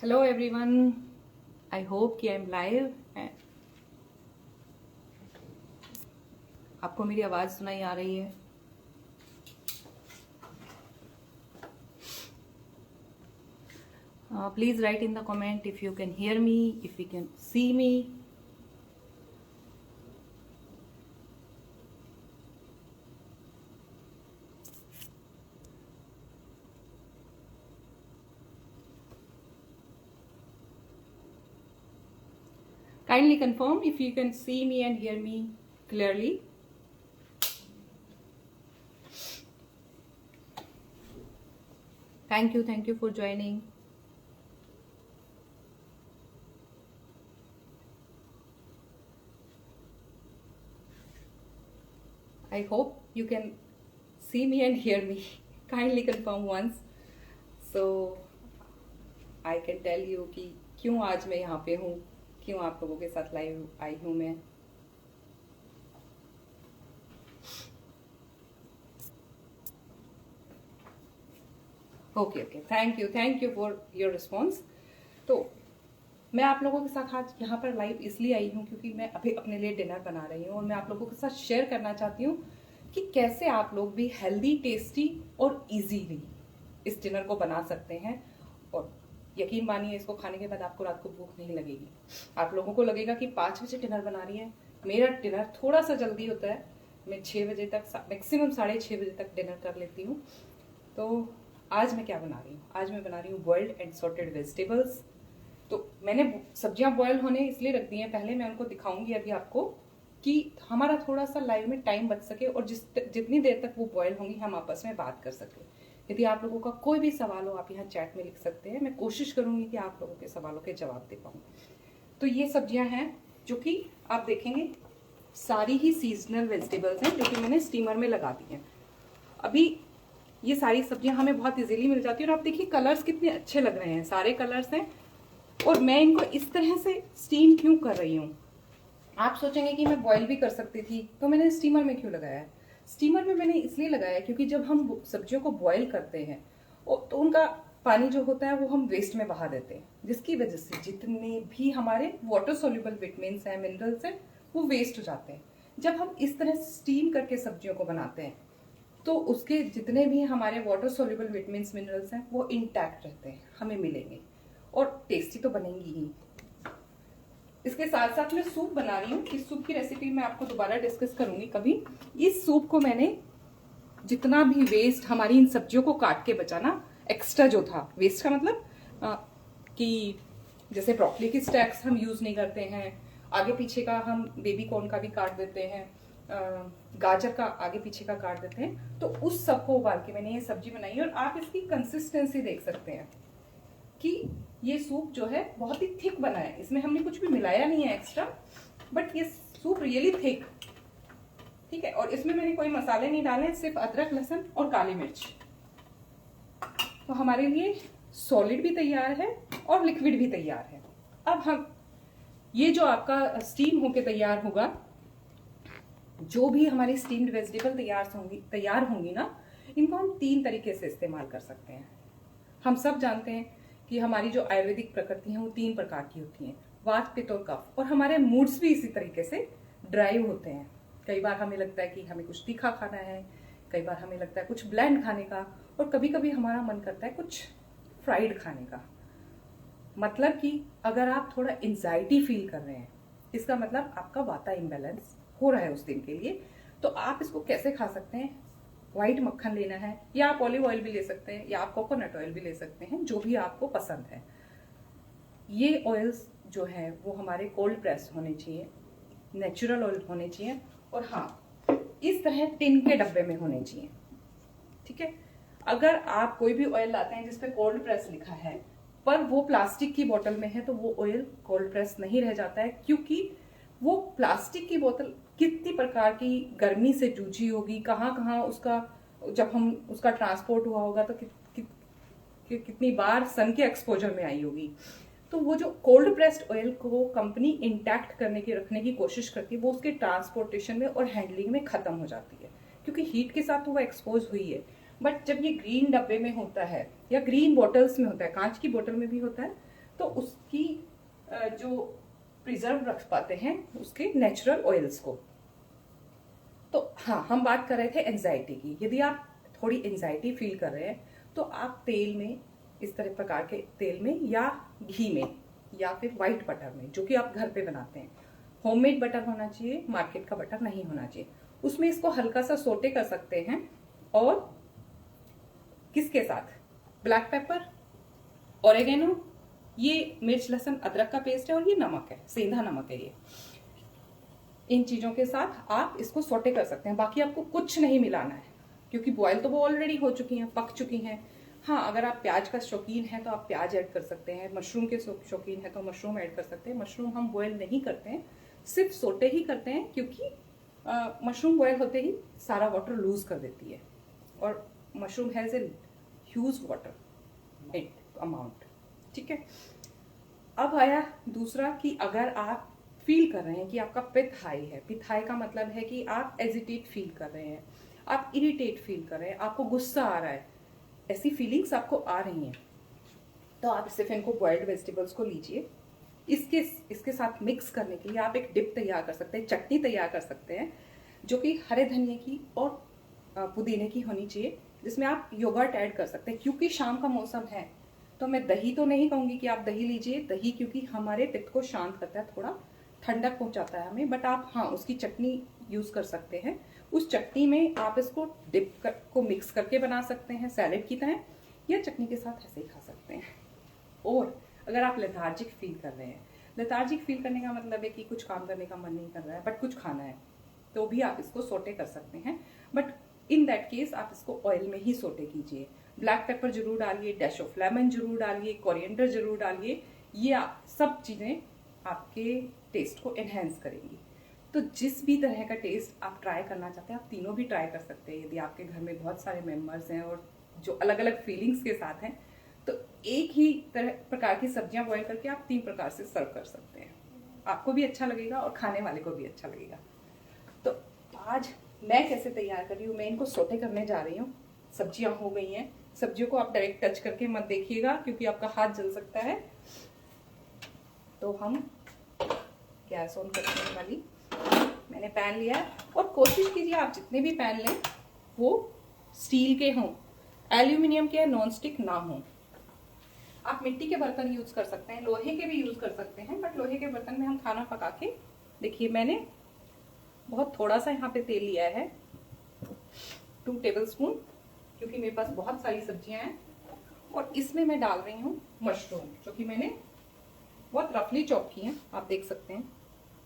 Hello everyone, I hope कि I am live. आपको मेरी आवाज़ सुनाई आ रही है? Please write in the comment if you can hear me, if you can see me. Kindly confirm if you can see me and hear me clearly. Thank you for joining. I hope you can see me and hear me. Kindly confirm once, so I can tell you कि क्यों आज मैं यहाँ पे हूँ, क्यों आप लोगों के साथ लाइव आई हूँ मैं। Okay, thank you for your response. तो मैं आप लोगों के साथ आज यहाँ पर लाइव इसलिए आई हूँ क्योंकि मैं अभी अपने लिए डिनर बना रही हूँ और मैं आप लोगों के साथ शेयर करना चाहती हूँ कि कैसे आप लोग भी हेल्दी, टेस्टी और इजीली इस डिनर को बना सकते हैं। और यकीन मानिए, इसको खाने के बाद आपको रात को भूख नहीं लगेगी। आप लोगों को लगेगा कि 5 बजे डिनर बना रही है। मेरा डिनर थोड़ा सा जल्दी होता है, मैं 6 बजे तक, मैक्सिमम 6:30 बजे तक डिनर कर लेती हूँ। तो आज मैं क्या बना रही हूँ? आज मैं बना रही हूँ बॉइल्ड एंड सॉटेड वेजिटेबल्स। तो मैंने सब्जियां बॉयल होने इसलिए रख दी हैं, पहले मैं उनको दिखाऊंगी अभी आपको कि हमारा थोड़ा सा लाइव में टाइम बच सके और जितनी देर तक वो बॉयल होंगी हम आपस में बात कर सकें। यदि आप लोगों का कोई भी सवाल हो आप यहाँ चैट में लिख सकते हैं, मैं कोशिश करूंगी कि आप लोगों के सवालों के जवाब दे पाऊँ। तो ये सब्जियां हैं जो कि आप देखेंगे सारी ही सीजनल वेजिटेबल्स हैं जो कि मैंने स्टीमर में लगा दी हैं। अभी ये सारी सब्जियां हमें बहुत इजीली मिल जाती है और आप देखिए कलर्स कितने अच्छे लग रहे हैं, सारे कलर्स हैं। और मैं इनको इस तरह से स्टीम क्यों कर रही हूँ? आप सोचेंगे कि मैं बॉईल भी कर सकती थी, तो मैंने स्टीमर में क्यों लगाया है? स्टीमर में मैंने इसलिए लगाया क्योंकि जब हम सब्जियों को बॉईल करते हैं तो उनका पानी जो होता है वो हम वेस्ट में बहा देते हैं, जिसकी वजह से जितने भी हमारे वाटर सोल्यूबल विटामिन्स हैं, मिनरल्स हैं, वो वेस्ट हो जाते हैं। जब हम इस तरह स्टीम करके सब्जियों को बनाते हैं तो उसके जितने भी हमारे वाटर सोल्यूबल विटामिन्स, मिनरल्स हैं, वो इंटैक्ट रहते हैं, हमें मिलेंगे और टेस्टी तो बनेंगी ही। इसके साथ साथ मैं सूप बना रही हूँ। इस सूप की रेसिपी मैं आपको दोबारा डिस्कस करूंगी कभी। इस सूप को मैंने जितना भी वेस्ट हमारी इन सब्जियों को काट के बचाना, एक्स्ट्रा जो था, वेस्ट का मतलब कि जैसे ब्रोकली की स्टैक्स हम यूज नहीं करते हैं, आगे पीछे का हम बेबी कॉर्न का भी काट देते हैं, गाजर का आगे पीछे का काट देते हैं, तो उस सब को उबाल के मैंने ये सब्जी बनाई। और आप इसकी कंसिस्टेंसी देख सकते हैं कि ये सूप जो है बहुत ही थिक बना है, इसमें हमने कुछ भी मिलाया नहीं है एक्स्ट्रा, बट ये सूप रियली थिक, ठीक है। और इसमें मैंने कोई मसाले नहीं डाले, सिर्फ अदरक, लहसुन और काली मिर्च। तो हमारे लिए सॉलिड भी तैयार है और लिक्विड भी तैयार है। अब हम ये जो आपका स्टीम होके तैयार होगा, जो भी हमारी स्टीम्ड वेजिटेबल तैयार होंगी ना, इनको हम 3 तरीके से इस्तेमाल कर सकते हैं। हम सब जानते हैं कि हमारी जो आयुर्वेदिक प्रकृति है वो 3 प्रकार की होती हैं, वात, पित्त और कफ। और हमारे मूड्स भी इसी तरीके से ड्राइव होते हैं। कई बार हमें लगता है कि हमें कुछ तीखा खाना है, कई बार हमें लगता है कुछ ब्लेंड खाने का, और कभी कभी हमारा मन करता है कुछ फ्राइड खाने का। मतलब कि अगर आप थोड़ा एंजाइटी फील कर रहे हैं, इसका मतलब आपका वाता इम्बैलेंस हो रहा है उस दिन के लिए, तो आप इसको कैसे खा सकते हैं? व्हाइट मक्खन लेना है, या आप ऑलिव ऑयल भी ले सकते हैं, या आप कोकोनट ऑयल भी ले सकते हैं, जो भी आपको पसंद है। ये ऑयल्स जो है वो हमारे कोल्ड प्रेस होने चाहिए, नेचुरल ऑयल होने चाहिए, और हाँ, इस तरह टिन के डब्बे में होने चाहिए, ठीक है। अगर आप कोई भी ऑयल लाते हैं जिसपे कोल्ड प्रेस लिखा है पर वो प्लास्टिक की बोतल में है, तो वो ऑयल कोल्ड प्रेस नहीं रह जाता है, क्योंकि वो प्लास्टिक की बोतल कितनी प्रकार की गर्मी से जूझी होगी, कहाँ कहाँ उसका, जब हम उसका ट्रांसपोर्ट हुआ होगा तो कितनी बार सन के एक्सपोजर में आई होगी। तो वो जो कोल्ड प्रेस्ड ऑयल को कंपनी इंटैक्ट करने की, रखने की कोशिश करती है, वो उसके ट्रांसपोर्टेशन में और हैंडलिंग में खत्म हो जाती है, क्योंकि हीट के साथ तो वो एक्सपोज हुई है। बट जब ये ग्रीन डब्बे में होता है या ग्रीन बॉटल्स में होता है, कांच की बोतल में भी होता है, तो उसकी जो प्रिजर्व रख पाते हैं उसके नेचुरल ऑयल्स को। तो हाँ, हम बात कर रहे थे एंजाइटी की। यदि आप थोड़ी एंजाइटी फील कर रहे हैं तो आप तेल में, इस तरह प्रकार के तेल में या घी में या फिर व्हाइट बटर में, जो कि आप घर पे बनाते हैं, होममेड बटर होना चाहिए, मार्केट का बटर नहीं होना चाहिए, उसमें इसको हल्का सा सोटे कर सकते हैं। और किसके साथ? ब्लैक पेपर, ओरेगेनो, ये मिर्च लहसुन अदरक का पेस्ट है, और ये नमक है, सेंधा नमक है ये। इन चीजों के साथ आप इसको सोटे कर सकते हैं। बाकी आपको कुछ नहीं मिलाना है, क्योंकि बॉयल तो वो ऑलरेडी हो चुकी हैं, पक चुकी हैं। हाँ, अगर आप प्याज का शौकीन है तो आप प्याज ऐड कर सकते हैं, मशरूम के शौकीन है तो मशरूम ऐड कर सकते हैं। मशरूम हम बॉयल नहीं करते हैं, सिर्फ सोटे ही करते हैं, क्योंकि मशरूम बॉयल होते ही सारा वाटर लूज कर देती है, और mushroom has a huge water amount. ठीक है। अब आया दूसरा कि अगर आप फील कर रहे हैं कि आपका पित्त हाई है, पित्त हाई का मतलब है कि आप एजिटेट फील कर रहे हैं, आप इरिटेट फील कर रहे हैं, आपको गुस्सा आ रहा है, ऐसी फीलिंग्स आपको आ रही हैं, तो आप सिर्फ इनको बॉइल्ड वेजिटेबल्स को लीजिए। इसके साथ मिक्स करने के लिए आप एक डिप तैयार कर सकते हैं, चटनी तैयार कर सकते हैं, जो कि हरे धनिए की और पुदीने की होनी चाहिए, जिसमें आप योगर्ट ऐड कर सकते हैं। क्योंकि शाम का मौसम है तो मैं दही तो नहीं कहूँगी कि आप दही लीजिए, दही क्योंकि हमारे पित्त को शांत करता है, थोड़ा ठंडक पहुँचाता है हमें, बट आप हाँ उसकी चटनी यूज़ कर सकते हैं। उस चटनी में आप इसको को मिक्स करके बना सकते हैं सैलेड की तरह, या चटनी के साथ ऐसे ही खा सकते हैं। और अगर आप लेथार्जिक फील कर रहे हैं, लेथार्जिक फील करने का मतलब है कि कुछ काम करने का मन नहीं कर रहा है बट कुछ खाना है, तो भी आप इसको सोटे कर सकते हैं, बट इन दैट केस आप इसको ऑयल में ही सोटे कीजिए। ब्लैक पेपर जरूर डालिए, डैश ऑफ लेमन जरूर डालिए, कोरिएंडर जरूर डालिए, ये सब चीज़ें आपके टेस्ट को एनहेंस करेंगी। तो जिस भी तरह का टेस्ट आप ट्राई करना चाहते हैं, आप तीनों भी ट्राई कर सकते हैं। यदि आपके घर में बहुत सारे मेंबर्स हैं और जो अलग अलग फीलिंग्स के साथ हैं, तो एक ही तरह प्रकार की सब्जियां बॉईल करके आप 3 प्रकार से सर्व कर सकते हैं। आपको भी अच्छा लगेगा और खाने वाले को भी अच्छा लगेगा। तो आज मैं कैसे तैयार कर रही हूँ, मैं इनको सोटे करने जा रही हूँ। सब्जियां हो गई हैं। सब्जियों को आप डायरेक्ट टच करके मत देखिएगा, क्योंकि आपका हाथ जल सकता है। तो हम गैस ऑन करने वाली, मैंने पैन लिया है, और कोशिश कीजिए आप जितने भी पैन लें वो स्टील के हों, एल्यूमिनियम के, नॉन स्टिक ना हों। आप मिट्टी के बर्तन यूज कर सकते हैं, लोहे के भी यूज कर सकते हैं, बट लोहे के बर्तन में हम खाना पका के, देखिए मैंने बहुत थोड़ा सा यहाँ पे तेल लिया है, 2 टेबलस्पून, क्योंकि मेरे पास बहुत सारी सब्जियां हैं। और इसमें मैं डाल रही हूँ मशरूम, जो कि मैंने बहुत रफली चॉप की हैं, आप देख सकते हैं,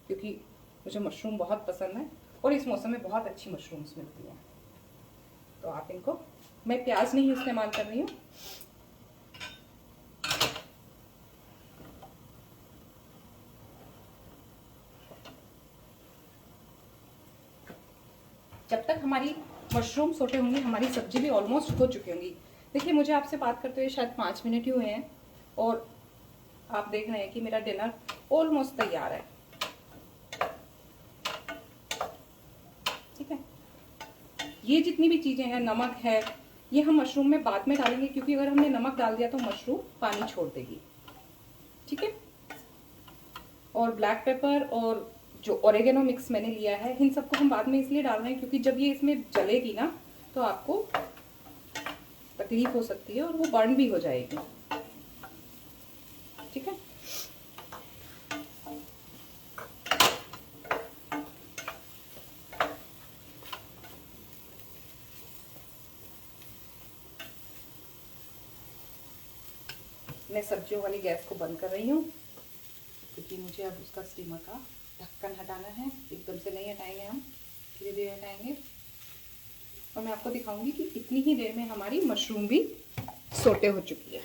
क्योंकि मुझे मशरूम बहुत पसंद है और इस मौसम में बहुत अच्छी मशरूम्स मिलती हैं। तो आप इनको, मैं प्याज नहीं इस्तेमाल कर रही हूँ, जब तक हमारी मशरूम सोटे होंगी हमारी सब्जी भी ऑलमोस्ट हो चुकी होंगी। देखिए मुझे आपसे बात करते हुए शायद 5 मिनट ही हुए हैं, और आप देख रहे हैं कि मेरा डिनर ऑलमोस्ट तैयार है। ठीक है, ये जितनी भी चीजें हैं, नमक है, ये हम मशरूम में बाद में डालेंगे, क्योंकि अगर हमने नमक डाल दिया तो मशरूम पानी छोड़ देगी। ठीक है, और ब्लैक पेपर और जो ओरेगेनो मिक्स मैंने लिया है, इन सबको हम बाद में इसलिए डाल रहे हैं क्योंकि जब ये इसमें जलेगी ना तो आपको तकलीफ हो सकती है और वो बर्न भी हो जाएगी। ठीक है, मैं सब्जियों वाली गैस को बंद कर रही हूँ, क्योंकि मुझे अब उसका स्टीमर का ढक्कन हटाना है। एकदम से नहीं हटाएंगे हम, धीरे धीरे हटाएंगे। और मैं आपको दिखाऊंगी कि इतनी ही देर में हमारी मशरूम भी सोटे हो चुकी है।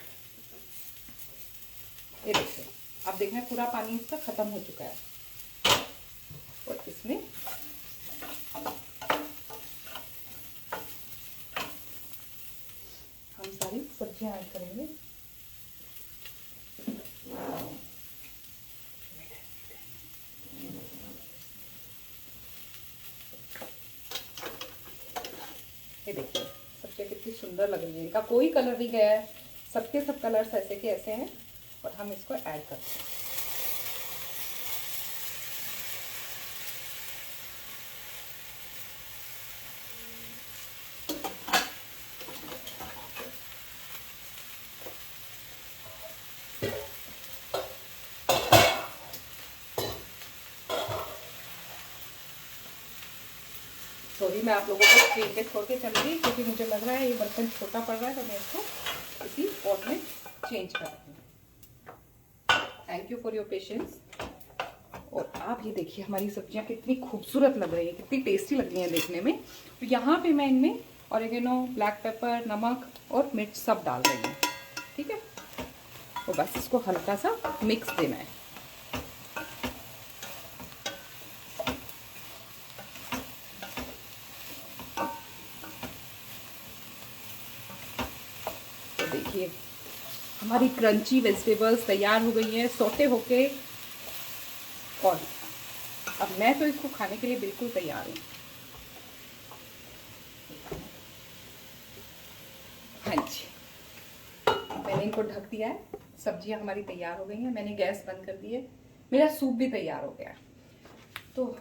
ये देखिए, आप देख रहे हैं पूरा पानी इसका खत्म हो चुका है। और इसमें हम सारी सब्जियां ऐड करेंगे। ये देखिए सब्जियां कितनी सुंदर लग रही है, इनका कोई कलर नहीं गया है, सबके सब कलर्स ऐसे के ऐसे हैं। और हम इसको ऐड करते हैं। सॉरी, मैं आप लोगों को स्क्रीन पे छोड़ के चल रही क्योंकि मुझे लग रहा है ये बर्तन छोटा पड़ रहा है, तो मैं इसको इसी पॉट में चेंज कर रही हूँ। Thank you for your patience. और आप ये देखिए हमारी सब्जियां कितनी खूबसूरत लग रही है, कितनी टेस्टी लग रही हैं देखने में। तो यहाँ पे मैं इनमें ऑरिगेनो, ब्लैक पेपर, नमक और मिर्च सब डाल रही हूँ। ठीक है, और बस इसको हल्का सा मिक्स देना है। तो देखिए हमारी क्रंची वेजिटेबल्स तैयार हो गई हैं सौटे होके, और अब मैं तो इसको खाने के लिए बिल्कुल तैयार हूँ। हाँ जी, मैंने इनको ढक दिया है, सब्जियां हमारी तैयार हो गई हैं, मैंने गैस बंद कर दी है, मेरा सूप भी तैयार हो गया। तो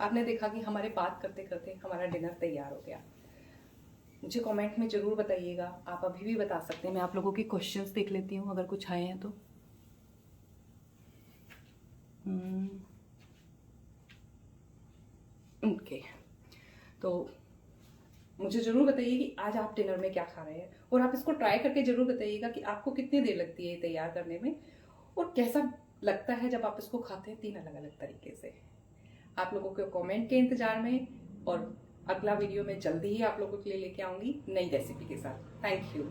आपने देखा कि हमारे बात करते करते हमारा डिनर तैयार हो गया। मुझे कमेंट में ज़रूर बताइएगा, आप अभी भी बता सकते हैं। मैं आप लोगों के क्वेश्चंस देख लेती हूँ अगर कुछ आए हैं तो। ओके, तो मुझे ज़रूर बताइए कि आज आप डिनर में क्या खा रहे हैं, और आप इसको ट्राई करके ज़रूर बताइएगा कि आपको कितनी देर लगती है तैयार करने में, और कैसा लगता है जब आप इसको खाते हैं 3 अलग अलग तरीके से। आप लोगों के कमेंट के इंतजार में, और अगला वीडियो में जल्दी ही आप लोगों के लिए लेके आऊँगी नई रेसिपी के साथ। Thank you.